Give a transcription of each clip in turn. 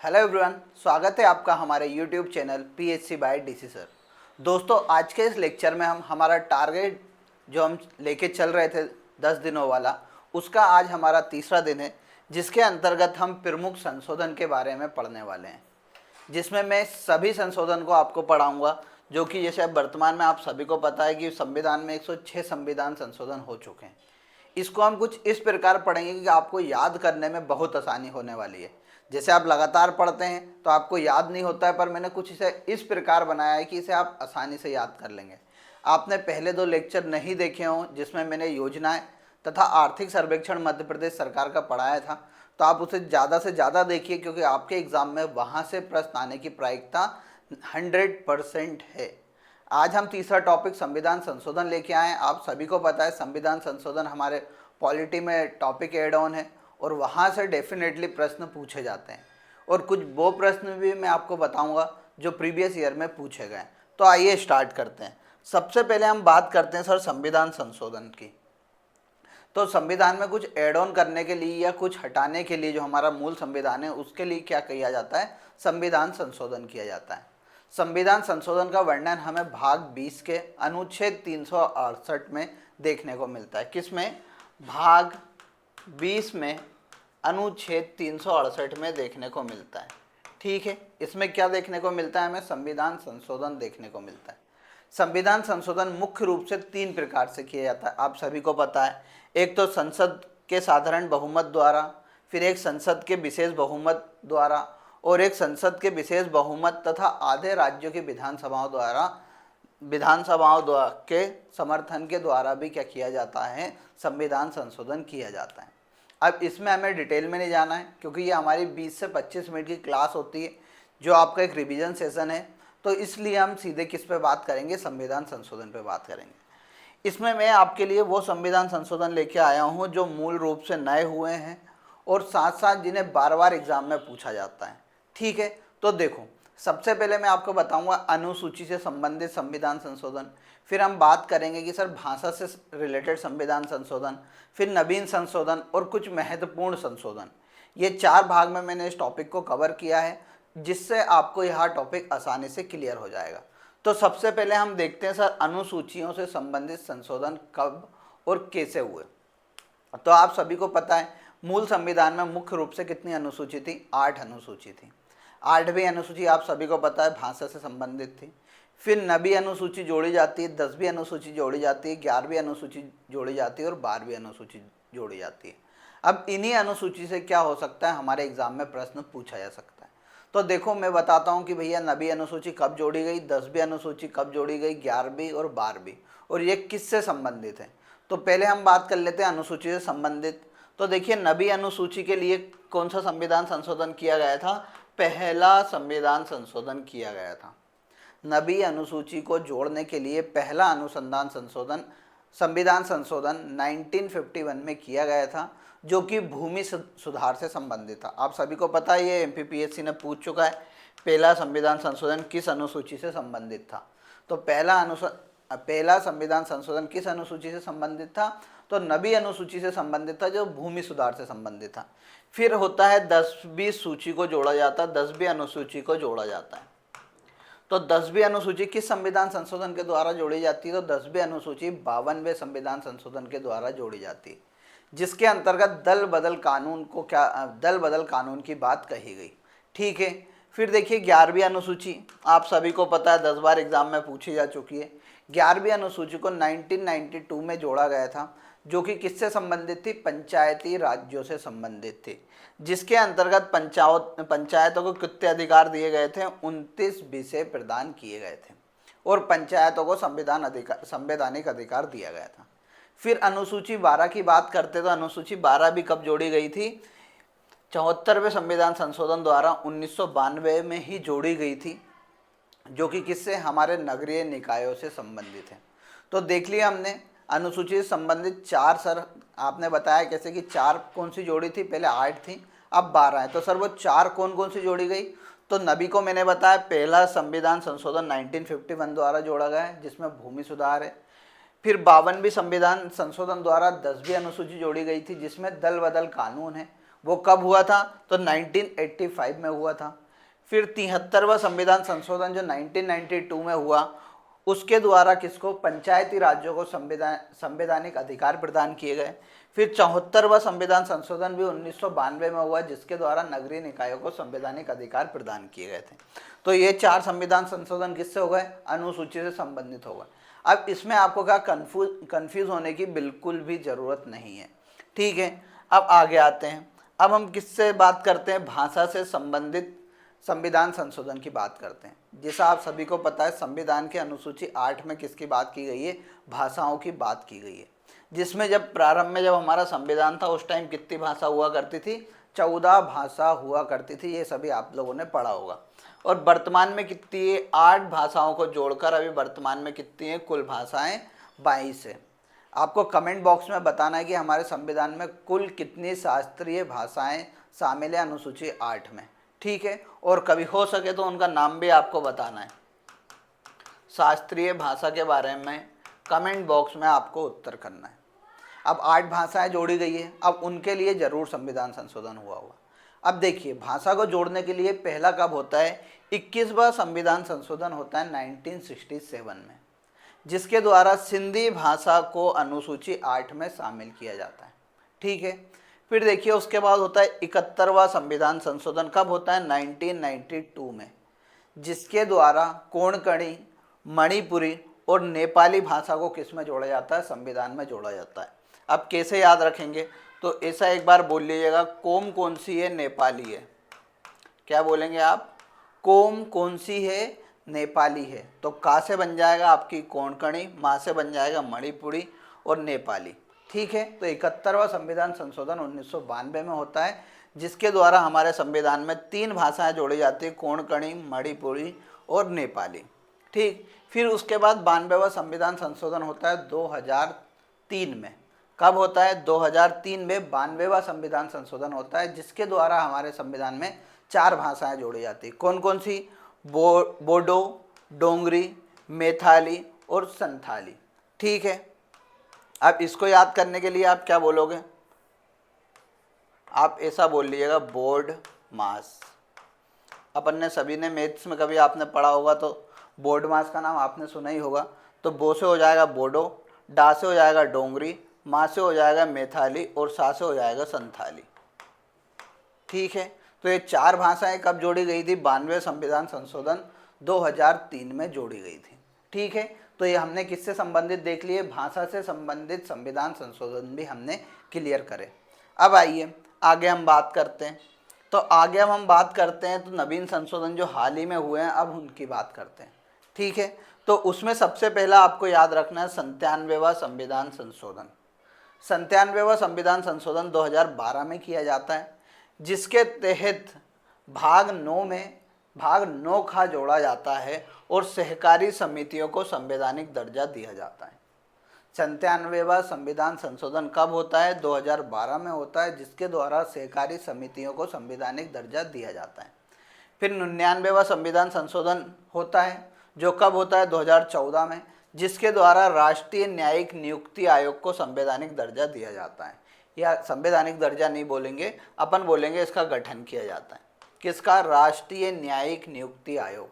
Hello everyone, स्वागत है आपका हमारे YouTube channel PHC by DC sir. दोस्तों, आज के इस लेक्चर में हम हमारा टारगेट जो हम लेके चल रहे थे 10 दिनों वाला, उसका आज हमारा तीसरा दिन है, जिसके अंतर्गत हम प्रमुख संशोधन के बारे में पढ़ने वाले हैं, जिसमें मैं सभी संशोधन को आपको पढ़ाऊंगा। जो कि जैसे अब वर्तमान में आप सभी को पता है कि संविधान में 106 संविधान संशोधन हो चुके हैं। इसको हम कुछ इस प्रकार पढ़ेंगे कि आपको याद करने में बहुत आसानी होने वाली है। जैसे आप लगातार पढ़ते हैं तो आपको याद नहीं होता है, पर मैंने कुछ इसे इस प्रकार बनाया है कि इसे आप आसानी से याद कर लेंगे। आपने पहले 2 लेक्चर नहीं देखे हों जिसमें मैंने योजनाएं तथा आर्थिक सर्वेक्षण मध्य प्रदेश सरकार का पढ़ाया था, तो आप उसे ज़्यादा से ज़्यादा देखिए, क्योंकि आपके एग्ज़ाम में वहाँ से प्रश्न आने की प्रायिकता 100% है। आज हम तीसरा टॉपिक संविधान संशोधन लेके आए हैं। आप सभी को पता है संविधान संशोधन हमारे पॉलिटी में टॉपिक एड ऑन है और वहाँ से डेफिनेटली प्रश्न पूछे जाते हैं, और कुछ वो प्रश्न भी मैं आपको बताऊंगा जो प्रीवियस ईयर में पूछे गए। तो आइए स्टार्ट करते हैं। सबसे पहले हम बात करते हैं सर संविधान संशोधन की। तो संविधान में कुछ एड ऑन करने के लिए या कुछ हटाने के लिए जो हमारा मूल संविधान है उसके लिए क्या किया जाता है? संविधान संशोधन किया जाता है। संविधान संशोधन का वर्णन हमें भाग 20 के अनुच्छेद 368 में देखने को मिलता है। किसमें? भाग 20 में अनुच्छेद 368 में देखने को मिलता है। ठीक है, इसमें क्या देखने को मिलता है? हमें संविधान संशोधन देखने को मिलता है। संविधान संशोधन मुख्य रूप से 3 प्रकार से किया जाता है, आप सभी को पता है। एक तो संसद के साधारण बहुमत द्वारा, फिर एक संसद के विशेष बहुमत द्वारा, और एक संसद के विशेष बहुमत तथा आधे राज्यों की विधानसभाओं के समर्थन के द्वारा भी क्या किया जाता है? संविधान संशोधन किया जाता है। अब इसमें हमें डिटेल में नहीं जाना है, क्योंकि ये हमारी 20 से 25 मिनट की क्लास होती है, जो आपका एक रिवीजन सेशन है। तो इसलिए हम सीधे किस पे बात करेंगे? संविधान संशोधन पे बात करेंगे। इसमें मैं आपके लिए वो संविधान संशोधन लेके आया हूँ जो मूल रूप से नए हुए हैं और साथ साथ जिन्हें बार बार एग्जाम में पूछा जाता है। ठीक है, तो देखो, सबसे पहले मैं आपको बताऊंगा अनुसूची से संबंधित संविधान संशोधन, फिर हम बात करेंगे कि सर भाषा से रिलेटेड संविधान संशोधन, फिर नवीन संशोधन और कुछ महत्वपूर्ण संशोधन। ये 4 भाग में मैंने इस टॉपिक को कवर किया है, जिससे आपको यह टॉपिक आसानी से क्लियर हो जाएगा। तो सबसे पहले हम देखते हैं सर अनुसूचियों से संबंधित संशोधन कब और कैसे हुए। तो आप सभी को पता है मूल संविधान में मुख्य रूप से कितनी अनुसूची थी? 8 अनुसूची थी। 8वीं अनुसूची आप सभी को पता है भाषा से संबंधित थी। फिर 9वीं अनुसूची जोड़ी जाती है, 10वीं अनुसूची जोड़ी जाती है, 11वीं अनुसूची जोड़ी जाती है और 12वीं अनुसूची जोड़ी जाती है। अब इन्हीं अनुसूची से क्या हो सकता है? हमारे एग्जाम में प्रश्न पूछा जा सकता है। तो देखो, मैं बताता हूँ कि भैया 9वीं अनुसूची कब जोड़ी गई, 10वीं अनुसूची कब जोड़ी गई, 11वीं और 12वीं, और ये किससे संबंधित है। तो पहले हम बात कर लेते हैं अनुसूची से संबंधित। तो देखिए, 9वीं अनुसूची के लिए कौन सा संविधान संशोधन किया गया था? पहला संविधान संशोधन किया गया था। 9वीं अनुसूची को जोड़ने के लिए पहला संविधान संशोधन 1951 में किया गया था, जो कि भूमि सुधार से संबंधित था। आप सभी को पता है, ये एमपीपीएससी ने पूछ चुका है पहला संविधान संशोधन किस अनुसूची से संबंधित था। तो पहला संविधान संशोधन किस अनुसूची से संबंधित था? तो 9वीं अनुसूची से संबंधित था, जो भूमि सुधार से संबंधित था। फिर होता है 10वीं सूची को जोड़ा जाता है, 10वीं अनुसूची को जोड़ा जाता है। तो 10वीं अनुसूची किस संविधान संशोधन के द्वारा जोड़ी जाती है? तो 10वीं अनुसूची 52वें संविधान संशोधन के द्वारा जोड़ी जाती है, जिसके अंतर्गत दल बदल कानून की बात कही गई। ठीक है, फिर देखिए 11वीं अनुसूची, आप सभी को पता है 10 बार एग्जाम में पूछी जा चुकी है। 11वीं अनुसूची को 1992 में जोड़ा गया था, जो कि किससे संबंधित थी? पंचायती राज्यों से संबंधित थी, जिसके अंतर्गत पंचायतों को कितने अधिकार दिए गए थे? 29 विषय प्रदान किए गए थे और पंचायतों को संवैधानिक अधिकार दिया गया था। फिर अनुसूची 12 की बात करते तो अनुसूची 12 भी कब जोड़ी गई थी? 74वें संविधान संशोधन द्वारा 1992 में ही जोड़ी गई थी, जो कि किससे? हमारे नगरीय निकायों से संबंधित है। तो देख लिया हमने अनुसूची से संबंधित 4। सर आपने बताया कैसे कि 4 कौन सी जोड़ी थी? पहले 8 थी, अब 12 है। तो सर वो 4 कौन कौन सी जोड़ी गई? तो 9वीं को मैंने बताया पहला संविधान संशोधन 1951 द्वारा जोड़ा गया है, जिसमें भूमि सुधार है। फिर 52वें संविधान संशोधन द्वारा 10वीं अनुसूची जोड़ी गई थी, जिसमें दल बदल कानून है, वो कब हुआ था? तो 1985 में हुआ था। फिर 73वां संविधान संशोधन जो 1992 में हुआ, उसके द्वारा किसको? पंचायती राज्यों को संवैधानिक अधिकार प्रदान किए गए। फिर 74वां संविधान संशोधन भी 1992 में हुआ, जिसके द्वारा नगरीय निकायों को संवैधानिक अधिकार प्रदान किए गए थे। तो ये 4 संविधान संशोधन किससे हो गए? अनुसूची से संबंधित हो गए। अब इसमें आपको क्या कंफ्यूज होने की बिल्कुल भी ज़रूरत नहीं है, ठीक है। अब आगे आते हैं। अब हम किससे बात करते हैं? भाषा से संबंधित संविधान संशोधन की बात करते हैं। जैसा आप सभी को पता है, संविधान के अनुसूची 8 में किसकी बात की गई है? भाषाओं की बात की गई है। जिसमें जब प्रारंभ में जब हमारा संविधान था, उस टाइम कितनी भाषा हुआ करती थी? 14 भाषा हुआ करती थी। ये सभी आप लोगों ने पढ़ा होगा। और वर्तमान में कितनी है? 8 भाषाओं को जोड़कर अभी वर्तमान में कितनी है? कुल भाषाएं 22 है। आपको कमेंट बॉक्स में बताना है कि हमारे संविधान में कुल कितनी शास्त्रीय भाषाएं शामिल है अनुसूची 8 में, ठीक है। और कभी हो सके तो उनका नाम भी आपको बताना है। शास्त्रीय भाषा के बारे में कमेंट बॉक्स में आपको उत्तर करना है। अब 8 भाषाएं जोड़ी गई है, अब उनके लिए जरूर संविधान संशोधन हुआ होगा। अब देखिए, भाषा को जोड़ने के लिए पहला कब होता है? 21वां संविधान संशोधन होता है 1967 में, जिसके द्वारा सिंधी भाषा को अनुसूची 8 में शामिल किया जाता है, ठीक है। फिर देखिए, उसके बाद होता है 71वां संविधान संशोधन। कब होता है? 1992 में, जिसके द्वारा कोंकणी, मणिपुरी और नेपाली भाषा को किस में जोड़ा जाता है? संविधान में जोड़ा जाता है। अब कैसे याद रखेंगे? तो ऐसा एक बार बोल लीजिएगा, कोम कौन सी है? नेपाली है। क्या बोलेंगे आप? कोम कौन सी है? नेपाली है। तो का से बन जाएगा आपकी कोंकणी, मा से बन जाएगा मणिपुरी और नेपाली, ठीक है। तो 71वां संविधान संशोधन 1992 में होता है, जिसके द्वारा हमारे संविधान में 3 भाषाएं जोड़ी जाती है, कोंकणी, मणिपुरी और नेपाली, ठीक। फिर उसके बाद 92वां संविधान संशोधन होता है 2003 में। कब होता है? 2003 में 92वां संविधान संशोधन होता है, जिसके द्वारा हमारे संविधान में 4 भाषाएं जोड़ी जाती है। कौन कौन सी? बोडो, डोंगरी, मैथिली और संथाली, ठीक है। अब इसको याद करने के लिए आप क्या बोलोगे? आप ऐसा बोल लीजिएगा, बोर्ड मास। अपन ने सभी ने मैथ्स में कभी आपने पढ़ा होगा तो बोर्ड मास का नाम आपने सुना ही होगा। तो बो से हो जाएगा बोडो, डा से हो जाएगा डोंगरी, मा से हो जाएगा मैथिली और सा से हो जाएगा संथाली, ठीक है। तो ये 4 भाषाएं कब जोड़ी गई थी? 92वें संविधान संशोधन 2003 में जोड़ी गई थी, ठीक है। तो ये हमने किससे संबंधित देख लिए? भाषा से संबंधित संविधान संशोधन भी हमने क्लियर करे। अब आइए आगे हम बात करते हैं। तो आगे हम बात करते हैं तो नवीन संशोधन जो हाल ही में हुए हैं, अब उनकी बात करते हैं, ठीक है। तो उसमें सबसे पहला आपको याद रखना है 97वां संविधान संशोधन। 97वां संविधान संशोधन 2012 में किया जाता है, जिसके तहत भाग 9 खा जोड़ा जाता है और सहकारी समितियों को संवैधानिक दर्जा दिया जाता है। 97वां संविधान संशोधन कब होता है? 2012 में होता है, जिसके द्वारा सहकारी समितियों को संवैधानिक दर्जा दिया जाता है। फिर 99वां संविधान संशोधन होता है, जो कब होता है? 2014 में, जिसके द्वारा राष्ट्रीय न्यायिक नियुक्ति आयोग को संवैधानिक दर्जा दिया जाता है। या संवैधानिक दर्जा नहीं बोलेंगे अपन, बोलेंगे इसका गठन किया जाता है। किसका? राष्ट्रीय न्यायिक नियुक्ति आयोग।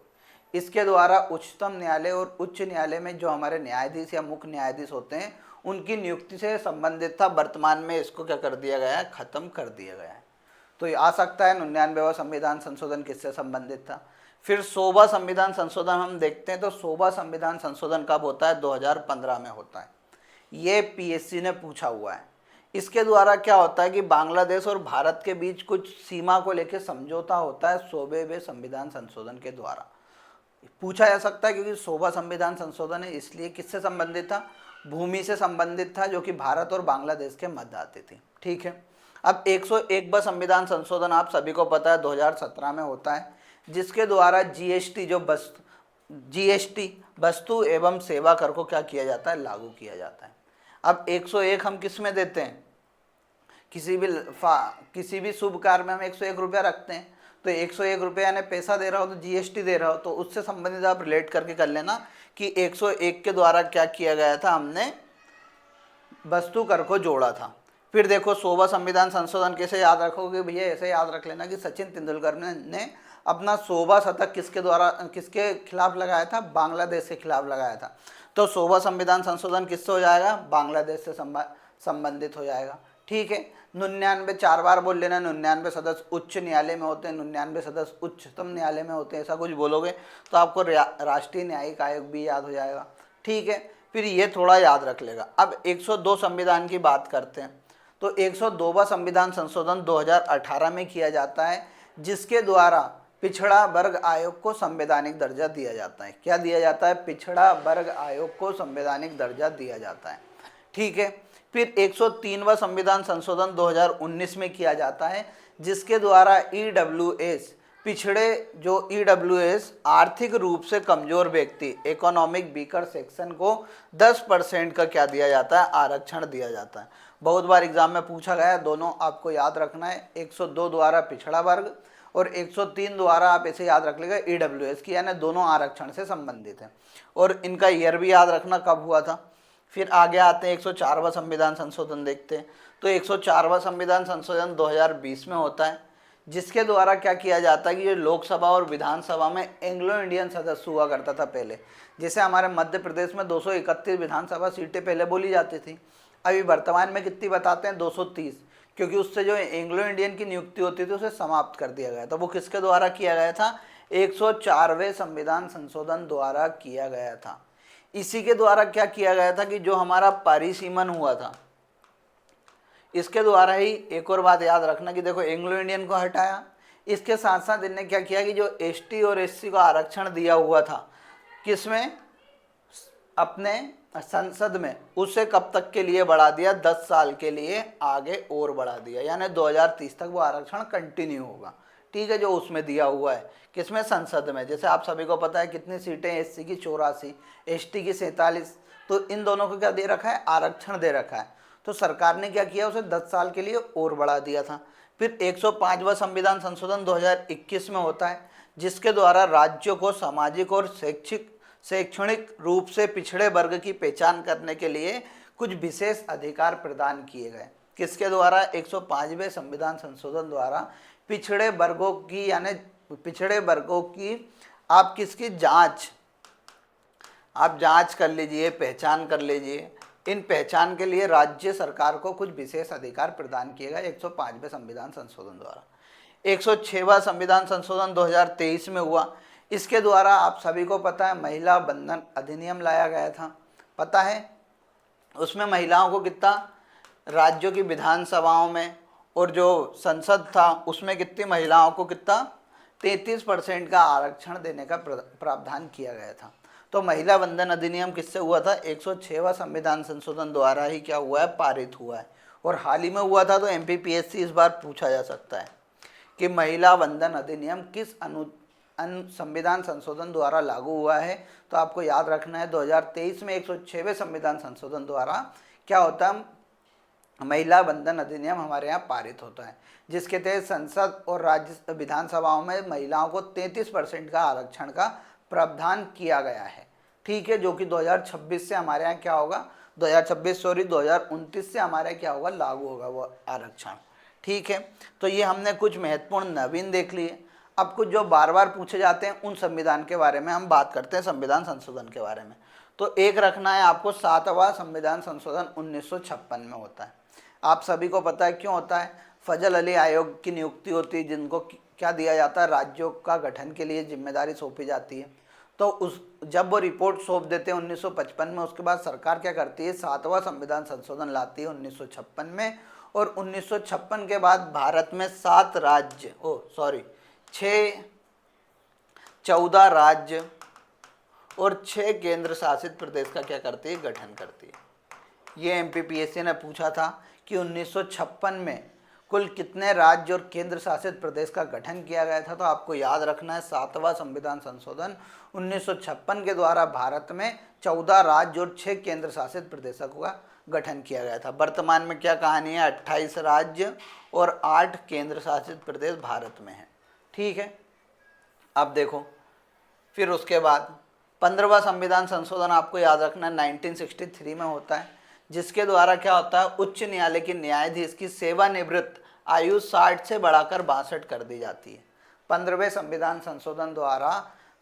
इसके द्वारा उच्चतम न्यायालय और उच्च न्यायालय में जो हमारे न्यायाधीश या मुख्य न्यायाधीश होते हैं, उनकी नियुक्ति से संबंधित था। वर्तमान में इसको क्या कर दिया गया है? खत्म कर दिया गया है। तो ये आ सकता है 99वां संविधान संशोधन किससे संबंधित था। फिर 100वां संविधान संशोधन हम देखते हैं, तो 100वां संविधान संशोधन कब होता है? 2015 में होता है। ये पीएससी ने पूछा हुआ है। इसके द्वारा क्या होता है कि बांग्लादेश और भारत के बीच कुछ सीमा को लेकर समझौता होता है 100वें संविधान संशोधन के द्वारा। पूछा जा सकता है क्योंकि 100वां संविधान संशोधन है, इसलिए किससे संबंधित था? भूमि से संबंधित था, जो कि भारत और बांग्लादेश के मध्य आती थी, ठीक है। अब 101वां संविधान संशोधन आप सभी को पता है 2017 में होता है, जिसके द्वारा जीएसटी वस्तु एवं सेवा कर को क्या किया जाता है? लागू किया जाता है। अब 101 हम किस में देते हैं? किसी भी शुभ कार्य में हम 101 रुपया रखते हैं। तो 101 रुपये यानी पैसा दे रहा हो तो जीएसटी दे रहा हो, तो उससे संबंधित आप रिलेट करके कर लेना कि 101 के द्वारा क्या किया गया था? हमने वस्तु कर को जोड़ा था। फिर देखो 100वां संविधान संशोधन कैसे याद रखोगे भैया, ऐसे याद रख लेना कि सचिन तेंदुलकर ने अपना 100वां शतक किसके खिलाफ लगाया था, बांग्लादेश के खिलाफ लगाया था। तो 100वां संविधान संशोधन किससे हो जाएगा, बांग्लादेश से संबंधित हो जाएगा। ठीक है, 99 4 बार बोल लेना, 99 सदस्य उच्च न्यायालय में होते हैं, 99 सदस्य उच्चतम न्यायालय में होते हैं, ऐसा कुछ बोलोगे तो आपको राष्ट्रीय न्यायिक आयोग भी याद हो जाएगा। ठीक है, फिर ये थोड़ा याद रख लेगा। अब 102 संविधान की बात करते हैं। तो 102वां संविधान संशोधन 2018 में किया जाता है, जिसके द्वारा पिछड़ा वर्ग आयोग को संवैधानिक दर्जा दिया जाता है। क्या दिया जाता है, पिछड़ा वर्ग आयोग को संवैधानिक दर्जा दिया जाता है। ठीक है, फिर 103वां संविधान संशोधन 2019 में किया जाता है, जिसके द्वारा ईडब्ल्यूएस ईडब्ल्यूएस आर्थिक रूप से कमजोर व्यक्ति, इकोनॉमिक वीकर सेक्शन को 10% का क्या दिया जाता है, आरक्षण दिया जाता है। बहुत बार एग्जाम में पूछा गया है, दोनों आपको याद रखना है। 102 द्वारा पिछड़ा वर्ग और 103 द्वारा आप ऐसे याद रख लेगा ईडब्ल्यूएस की, यानी दोनों आरक्षण से संबंधित है। और इनका ईयर भी याद रखना कब हुआ था। फिर आगे आते हैं 104वां संविधान संशोधन देखते हैं। तो 104वां संविधान संशोधन 2020 में होता है, जिसके द्वारा क्या किया जाता है कि जो लोकसभा और विधानसभा में एंग्लो इंडियन सदस्य हुआ करता था पहले। जैसे हमारे मध्य प्रदेश में 231 विधानसभा सीटें पहले बोली जाती थी, अभी वर्तमान में कितनी बताते हैं, 230, क्योंकि उससे जो एंग्लो इंडियन की नियुक्ति होती थी उसे समाप्त कर दिया गया था। वो किसके द्वारा किया गया था, 104वें संविधान संशोधन द्वारा किया गया था। इसी के द्वारा क्या किया गया था कि जो हमारा परिसीमन हुआ था, इसके द्वारा ही एक और बात याद रखना कि देखो एंग्लो इंडियन को हटाया, इसके साथ साथ इनने क्या किया कि जो एसटी और एससी को आरक्षण दिया हुआ था किसमें, अपने संसद में, उसे कब तक के लिए बढ़ा दिया, 10 साल के लिए आगे और बढ़ा दिया, यानी 2030 तक वो आरक्षण कंटिन्यू होगा। ठीक है, जो उसमें दिया हुआ है किसमें, संसद में। जैसे आप सभी को पता है कितनी सीटें एससी की 84, एसटी की 47, तो इन दोनों को क्या दे रखा है, आरक्षण दे रखा है। तो सरकार ने क्या किया, उसे 10 साल के लिए और बढ़ा दिया था। फिर 105वां संविधान संशोधन 2021 में होता है, जिसके द्वारा राज्यों को सामाजिक और शैक्षणिक रूप से पिछड़े वर्ग की पहचान करने के लिए कुछ विशेष अधिकार प्रदान किए गए। किसके द्वारा, 105वें संविधान संशोधन द्वारा पिछड़े वर्गों की, यानी पिछड़े वर्गों की आप किसकी जांच कर लीजिए, पहचान कर लीजिए। इन पहचान के लिए राज्य सरकार को कुछ विशेष अधिकार प्रदान किए गए 105वें संविधान संशोधन द्वारा। 106वां संविधान संशोधन 2023 में हुआ। इसके द्वारा आप सभी को पता है महिला बंधन अधिनियम लाया गया था, पता है। उसमें महिलाओं को कितना, राज्यों की विधानसभाओं में और जो संसद था उसमें कितनी महिलाओं को कितना, 33% का आरक्षण देने का प्रावधान किया गया था। तो महिला बंधन अधिनियम किससे हुआ था, 106वां संविधान संशोधन द्वारा ही क्या हुआ है, पारित हुआ है। और हाल ही में हुआ था। तो एमपीपीएससी इस बार पूछा जा सकता है कि महिला बंधन अधिनियम किस संविधान संशोधन द्वारा लागू हुआ है। तो आपको याद रखना है 2023 में 106वें संविधान संशोधन द्वारा क्या होता है, महिला बंधन अधिनियम हमारे यहाँ पारित होता है, जिसके तहत संसद और राज्य विधानसभाओं में महिलाओं को 33% का आरक्षण का प्रावधान किया गया है। ठीक है, जो कि 2026 से हमारे यहाँ क्या होगा, 2029 से हमारे यहाँ क्या होगा, लागू होगा वो आरक्षण। ठीक है, तो ये हमने कुछ महत्वपूर्ण नवीन देख लिए। अब कुछ जो बार बार पूछे जाते हैं उन संविधान के बारे में हम बात करते हैं, संविधान संशोधन के बारे में। तो एक रखना है आपको, 7वां संविधान संशोधन 1956 में होता है। आप सभी को पता है क्यों होता है, फजल अली आयोग की नियुक्ति होती है, जिनको क्या दिया जाता है, राज्यों का गठन के लिए जिम्मेदारी सौंपी जाती है। तो जब वो रिपोर्ट सौंप देते हैं 1955 में, उसके बाद सरकार क्या करती है, 7वां संविधान संशोधन लाती है 1956 में। और 1956 के बाद भारत में 14 राज्य और 6 केंद्र शासित प्रदेश का क्या करती है, गठन करती है। ये एमपीपीएससी ने पूछा था कि 1956 में कुल कितने राज्य और केंद्र शासित प्रदेश का गठन किया गया था। तो आपको याद रखना है 7वां संविधान संशोधन 1956 के द्वारा भारत में 14 राज्य और 6 केंद्र शासित प्रदेशों का गठन किया गया था। वर्तमान में क्या कहानी है, 28 राज्य और 8 केंद्र शासित प्रदेश भारत में है। ठीक है, अब देखो फिर उसके बाद 15वां संविधान संशोधन आपको याद रखना 1963 में होता है, जिसके द्वारा क्या होता है, उच्च न्यायालय के न्यायाधीश की सेवानिवृत्त आयु 60 से बढ़ाकर 62 कर दी जाती है। 15वें संविधान संशोधन द्वारा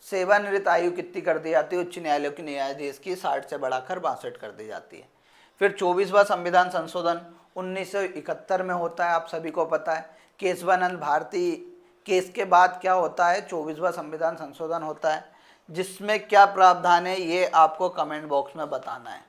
सेवानिवृत्त आयु कितनी कर दी जाती है, उच्च न्यायालय के न्यायाधीश की 60 से बढ़ाकर 62 कर दी जाती है। फिर 24वां संविधान संशोधन 1971 में होता है, आप सभी को पता है। केशवानंद भारती केस के बाद क्या होता है, 24वां संविधान संशोधन होता है, जिसमें क्या प्रावधान है ये आपको कमेंट बॉक्स में बताना है।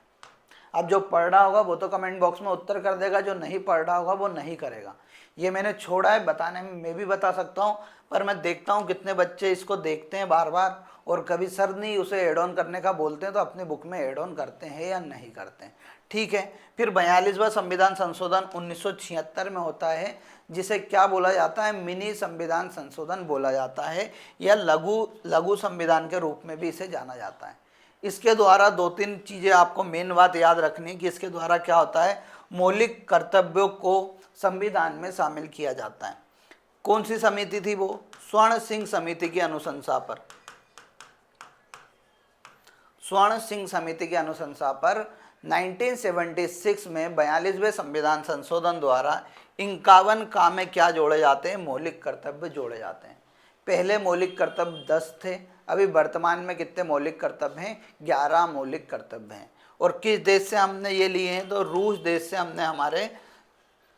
अब जो पढ़ रहा होगा वो तो कमेंट बॉक्स में उत्तर कर देगा, जो नहीं पढ़ रहा होगा वो नहीं करेगा। ये मैंने छोड़ा है बताने में, मैं भी बता सकता हूँ, पर मैं देखता हूँ कितने बच्चे इसको देखते हैं बार बार, और कभी सर नहीं उसे एड ऑन करने का बोलते हैं तो अपनी बुक में एड ऑन करते हैं या नहीं करते हैं। ठीक है। फिर 42वां संविधान संशोधन 1976 में होता है, जिसे क्या बोला जाता है, मिनी संविधान संशोधन बोला जाता है, या लघु संविधान के रूप में भी इसे जाना जाता है। इसके द्वारा 2-3 चीज़ें आपको मेन बात याद रखनी कि इसके द्वारा क्या होता है, मौलिक कर्तव्यों को संविधान में शामिल किया जाता है। कौन सी समिति थी वो, स्वर्ण सिंह समिति की अनुशंसा पर, स्वर्ण सिंह समिति की अनुशंसा पर 1976 में 42वें संविधान संशोधन द्वारा 51 काम में क्या जोड़े जाते हैं, मौलिक कर्तव्य जोड़े जाते हैं। पहले मौलिक कर्तव्य 10 थे, अभी वर्तमान में कितने मौलिक कर्तव्य हैं, 11 मौलिक कर्तव्य हैं। और किस देश से हमने ये लिए हैं, तो रूस देश से हमने हमारे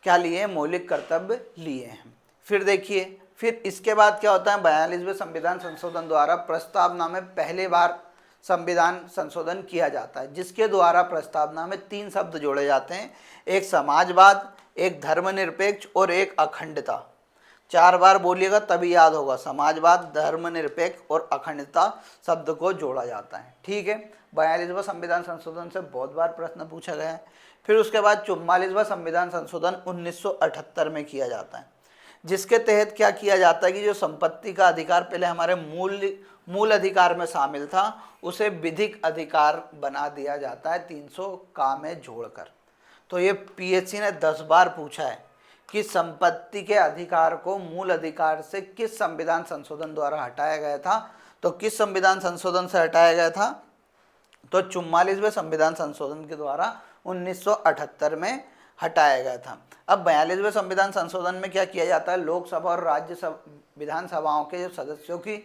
क्या लिए हैं, मौलिक कर्तव्य लिए हैं। फिर देखिए, फिर इसके बाद क्या होता है, 42वें संविधान संशोधन द्वारा प्रस्तावना में पहली बार संविधान संशोधन किया जाता है, जिसके द्वारा प्रस्तावना में 3 शब्द जोड़े जाते हैं, एक समाजवाद, एक धर्मनिरपेक्ष और एक अखंडता। 4 बार बोलिएगा तभी याद होगा, समाजवाद, धर्मनिरपेक्ष और अखंडता शब्द को जोड़ा जाता है। ठीक है। 42वां संविधान संशोधन से बहुत बार प्रश्न पूछा गया है। फिर उसके बाद 44वां संविधान संशोधन 1978 में किया जाता है, जिसके तहत क्या किया जाता है कि जो संपत्ति का अधिकार पहले हमारे मूल अधिकार में शामिल था, उसे विधिक अधिकार बना दिया जाता है 300 का में जोड़कर। तो ये पीएससी ने 10 बार पूछा है कि संपत्ति के अधिकार को मूल अधिकार से किस संविधान संशोधन द्वारा हटाया गया था। तो किस संविधान संशोधन से हटाया गया था, तो 44वें संविधान संशोधन के द्वारा 1978 में हटाया गया था। अब 42वें संविधान संशोधन में क्या किया जाता है, लोकसभा और राज्य विधानसभाओं के जो सदस्यों की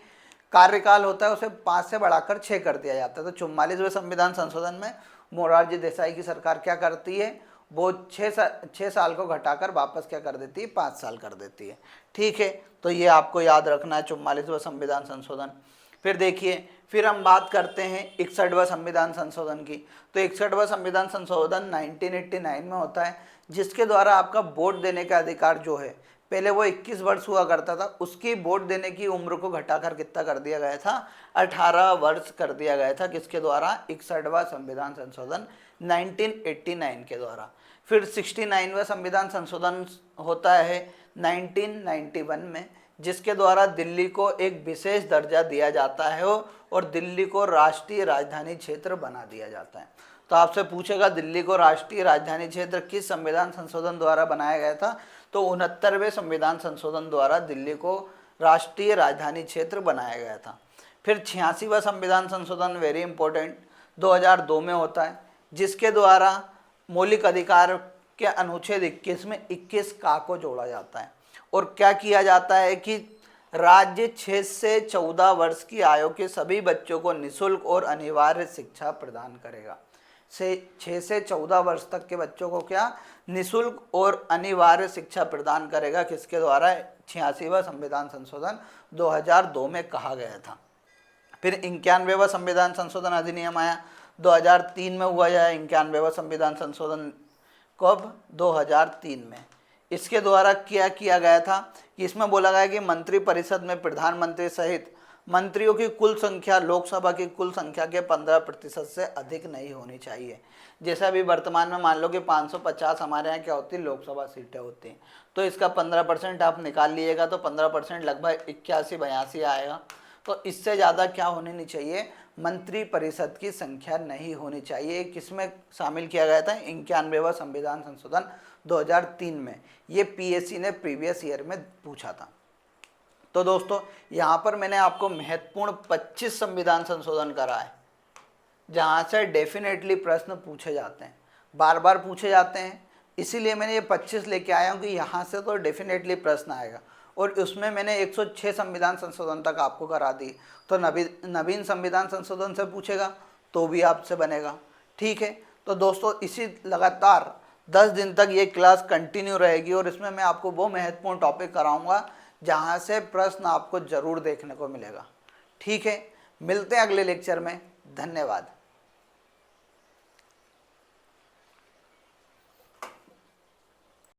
कार्यकाल होता है उसे 5 से बढ़ाकर 6 कर दिया जाता है। तो 44वें संविधान संशोधन में मोरारजी देसाई की सरकार क्या करती है, वो 6 साल को घटाकर वापस क्या कर देती है, 5 साल कर देती है। ठीक है। तो ये आपको याद रखना है 44वां संविधान संशोधन। फिर देखिए, फिर हम बात करते हैं 61वां संविधान संशोधन की। तो 61वां संविधान संशोधन 1989 में होता है, जिसके द्वारा आपका वोट देने का अधिकार जो है, पहले वो 21 वर्ष हुआ करता था, उसकी वोट देने की उम्र को घटाकर कितना कर दिया गया था, 18 वर्ष कर दिया गया था। किसके द्वारा, 61वां संविधान संशोधन 1989 के द्वारा। फिर 69वां संविधान संशोधन होता है 1991 में, जिसके द्वारा दिल्ली को एक विशेष दर्जा दिया जाता है और दिल्ली को राष्ट्रीय राजधानी क्षेत्र बना दिया जाता है। तो आपसे पूछेगा दिल्ली को राष्ट्रीय राजधानी क्षेत्र किस संविधान संशोधन द्वारा बनाया गया था, तो 69वें संविधान संशोधन द्वारा दिल्ली को राष्ट्रीय राजधानी क्षेत्र बनाया गया था। फिर 86वां संविधान संशोधन वेरी इंपॉर्टेंट 2002 में होता है, जिसके द्वारा मौलिक अधिकार के अनुच्छेद 21 में 21 का को जोड़ा जाता है। और क्या किया जाता है कि राज्य 6 से 14 वर्ष की आयु के सभी बच्चों को निःशुल्क और अनिवार्य शिक्षा प्रदान करेगा। 6 से 14 वर्ष तक के बच्चों को क्या, निःशुल्क और अनिवार्य शिक्षा प्रदान करेगा। किसके द्वारा, 86वां संविधान संशोधन 2002 में कहा गया था। फिर 91वां संविधान संशोधन अधिनियम आया 2003 में हुआ है। 91वां संविधान संशोधन कब, 2003 में। इसके द्वारा क्या किया गया था कि इसमें बोला गया कि मंत्री परिषद में प्रधानमंत्री सहित मंत्रियों की कुल संख्या लोकसभा की कुल संख्या के 15% से अधिक नहीं होनी चाहिए। जैसे अभी वर्तमान में मान लो कि 550 हमारे यहाँ क्या होती है, लोकसभा सीटें होती हैं, तो इसका 15% आप निकाल लीजिएगा तो 15% लगभग 81-82 आएगा। तो इससे ज़्यादा क्या होनी नहीं चाहिए, मंत्री परिषद की संख्या नहीं होनी चाहिए। किसमें शामिल किया गया था, 91वां संविधान संशोधन 2003 में। ये पीएससी ने प्रीवियस ईयर में पूछा था। तो दोस्तों यहाँ पर मैंने आपको महत्वपूर्ण 25 संविधान संशोधन करा है, जहाँ से डेफिनेटली प्रश्न पूछे जाते हैं। बार बार पूछे जाते हैं, इसीलिए मैंने ये 25 लेके आया हूँ कि यहाँ से तो डेफिनेटली प्रश्न आएगा। और उसमें मैंने 106 संविधान संशोधन तक आपको करा दी, तो नवीन संविधान संशोधन से पूछेगा तो भी आपसे बनेगा। ठीक है, तो दोस्तों इसी लगातार 10 दिन तक ये क्लास कंटिन्यू रहेगी और इसमें मैं आपको वो महत्वपूर्ण टॉपिक कराऊंगा जहाँ से प्रश्न आपको ज़रूर देखने को मिलेगा। ठीक है, मिलते हैं अगले लेक्चर में। धन्यवाद।